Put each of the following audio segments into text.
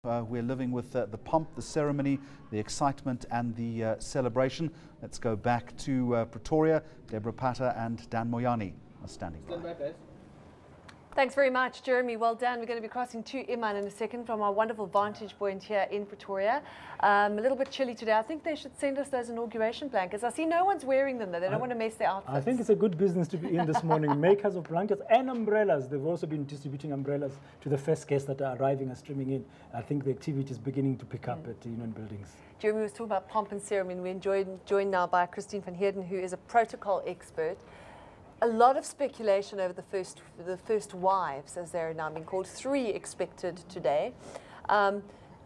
We're living with the pomp, the ceremony, the excitement and the celebration. Let's go back to Pretoria. Deborah Pata and Dan Moyani are standing by. Thanks very much, Jeremy. Well done. We're going to be crossing to Iman in a second from our wonderful vantage point here in Pretoria. A little bit chilly today. I think they should send us those inauguration blankets. I see no one's wearing them though. They don't want to mess their outfits. I think it's a good business to be in this morning. Makers of blankets and umbrellas. They've also been distributing umbrellas to the first guests that are arriving and streaming in. I think the activity is beginning to pick up at the Union Buildings. Jeremy was talking about pomp and ceremony. We're joined now by Christine van Heerden, who is a protocol expert. A lot of speculation over the first wives, as they're now being called, 3 expected today.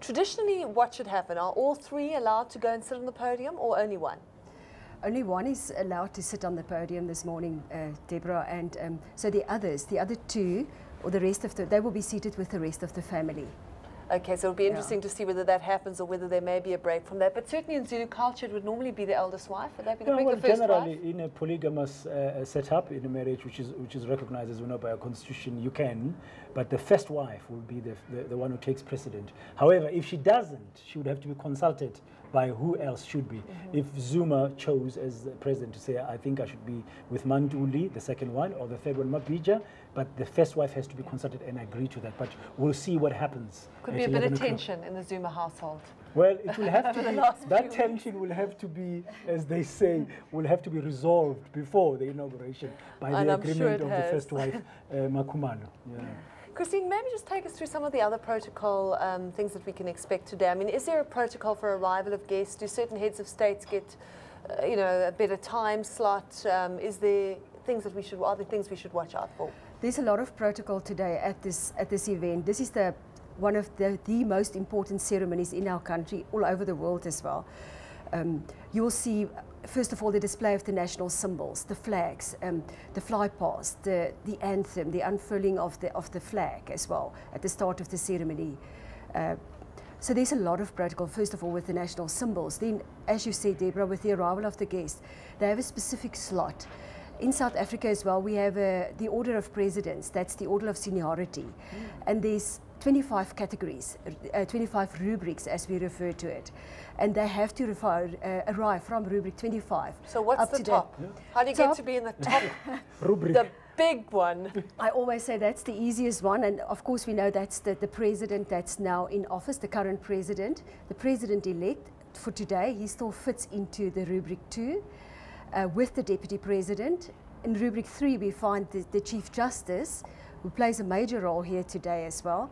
Traditionally, what should happen? Are all 3 allowed to go and sit on the podium, or only one? Only one is allowed to sit on the podium this morning, Deborah, and so the other 2, or the rest of they will be seated with the rest of the family. Okay, so it'll be interesting to see whether that happens or whether there may be a break from that. But certainly in Zulu culture, it would normally be the eldest wife. Would that be the first generally, wife? in a polygamous setup, in a marriage which is recognized, as we know, by our constitution, you can. But the first wife will be the one who takes precedent. However, if she doesn't, she would have to be consulted by who else should be. If Zuma chose as the president to say, I think I should be with Manduli, the second one, or the third one, Mabija, but the first wife has to be consulted and agree to that. But we'll see what happens. Could be a bit of tension in the Zuma household. Well, it will have to be, that tension will have to be, as they say, will have to be resolved before the inauguration by the agreement of the first wife, Makumalo. Yeah. Christine, maybe just take us through some of the other protocol things that we can expect today. I mean, is there a protocol for arrival of guests? Do certain heads of states get, a better time slot? Is there things that are there things we should watch out for? There's a lot of protocol today at this event. This is one of the most important ceremonies in our country, all over the world as well. You will see, first of all, the display of the national symbols, the flags, the fly past, the anthem, the unfurling of the flag as well at the start of the ceremony. So there's a lot of protocol, first of all, with the national symbols. Then, as you said, Deborah, with the arrival of the guests, they have a specific slot. In South Africa as well, we have the Order of Presidents. That's the order of seniority. And there's 25 categories, 25 rubrics as we refer to it. And they have to arrive from rubric 25. So what's the top? Yeah. How do you get to be in the top rubric? The big one. I always say that's the easiest one. And of course we know that's the president that's now in office, the current president. The president-elect for today, he still fits into the rubric 2. With the Deputy President. In rubric 3 we find the Chief Justice, who plays a major role here today as well.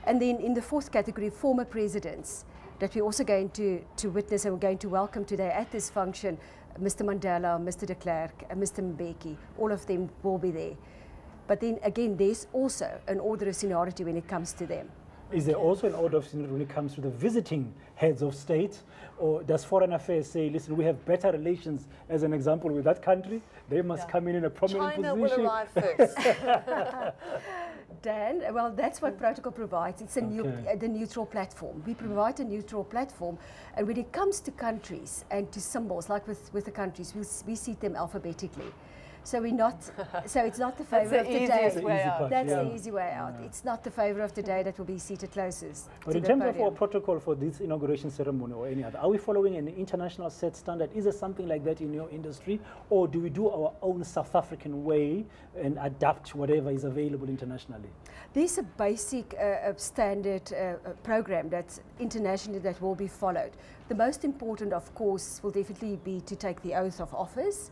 And then in the 4th category, former presidents, that we're also going to witness and we're going to welcome today at this function, Mr. Mandela, Mr. de Klerk, and Mr. Mbeki. All of them will be there. But then again, there's also an order of seniority when it comes to them. Is there also an order of seniority when it comes to the visiting heads of state? Or does Foreign Affairs say, listen, we have better relations, as an example, with that country? They must come in a prominent China position. will arrive first. Dan, well, that's what protocol provides. It's the neutral platform. We provide a neutral platform. And when it comes to countries and to symbols, like with the countries, we seat them alphabetically. So we're not. So it's not the favour of the day. That's the easy way out. It's not the favour of the day that will be seated closest. But in terms of our protocol for this inauguration ceremony or any other, are we following an international set standard? Is there something like that in your industry, or do we do our own South African way and adapt whatever is available internationally? There's a basic standard program that's internationally that will be followed. The most important, of course, will definitely be to take the oath of office.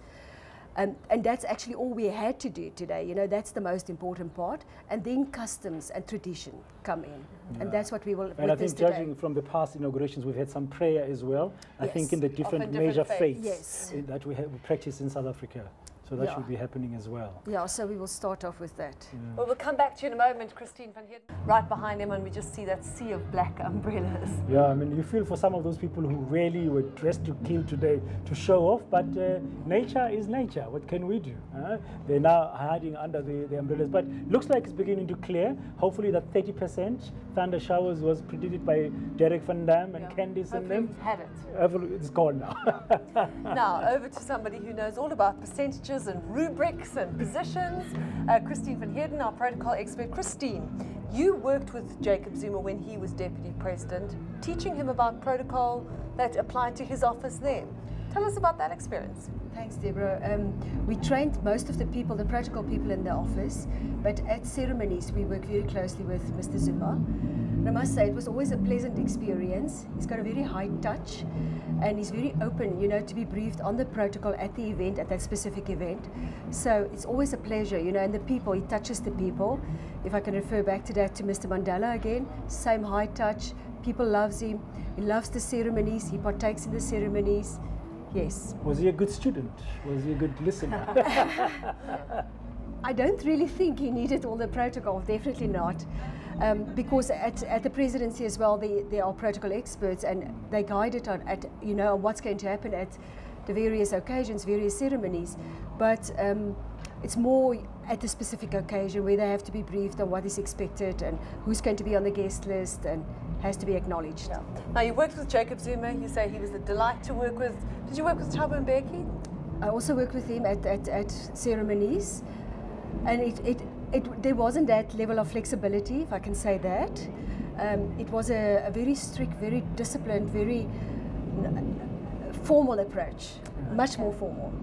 And that's actually all we had to do today. You know, that's the most important part. And then customs and tradition come in. Yeah. And that's what we will And I think judging from the past inaugurations, we've had some prayer as well. Yes. I think in the different major faiths that we practice in South Africa. So that should be happening as well. Yeah, so we will start off with that. Yeah. Well, we'll come back to you in a moment, Christine van Heerden. Right behind him, and we just see that sea of black umbrellas. Yeah, I mean, you feel for some of those people who really were dressed to kill today to show off, but nature is nature. What can we do? They're now hiding under the umbrellas, but looks like it's beginning to clear. Hopefully that 30% thunder showers was predicted by Derek van Dam and Candice and them. We've had it. It's gone now. Now, over to somebody who knows all about percentages structures and rubrics and positions. Christine van Heerden, our protocol expert. Christine, you worked with Jacob Zuma when he was Deputy President, teaching him about protocol that applied to his office then. Tell us about that experience. Thanks, Deborah. We trained most of the people, the protocol people in the office, but at ceremonies we work very closely with Mr. Zuma. And I must say it was always a pleasant experience. He's got a very high touch and he's very open, you know, to be briefed on the protocol at the event, at that specific event. So it's always a pleasure, you know, and the people, he touches the people. If I can refer back to that, to Mr. Mandela again, same high touch, people loves him, he loves the ceremonies, he partakes in the ceremonies. Yes. Was he a good student? Was he a good listener? I don't really think he needed all the protocol, definitely not. Because at the presidency as well, there are protocol experts and they guide it on you know, what's going to happen at the various occasions, various ceremonies. But it's more at the specific occasion where they have to be briefed on what is expected and who's going to be on the guest list and has to be acknowledged. Yeah. Now, you worked with Jacob Zuma. You say he was a delight to work with. Did you work with Thabo Mbeki? I also worked with him at ceremonies. And there wasn't that level of flexibility, if I can say that. It was a very strict, very disciplined, very formal approach, much more formal.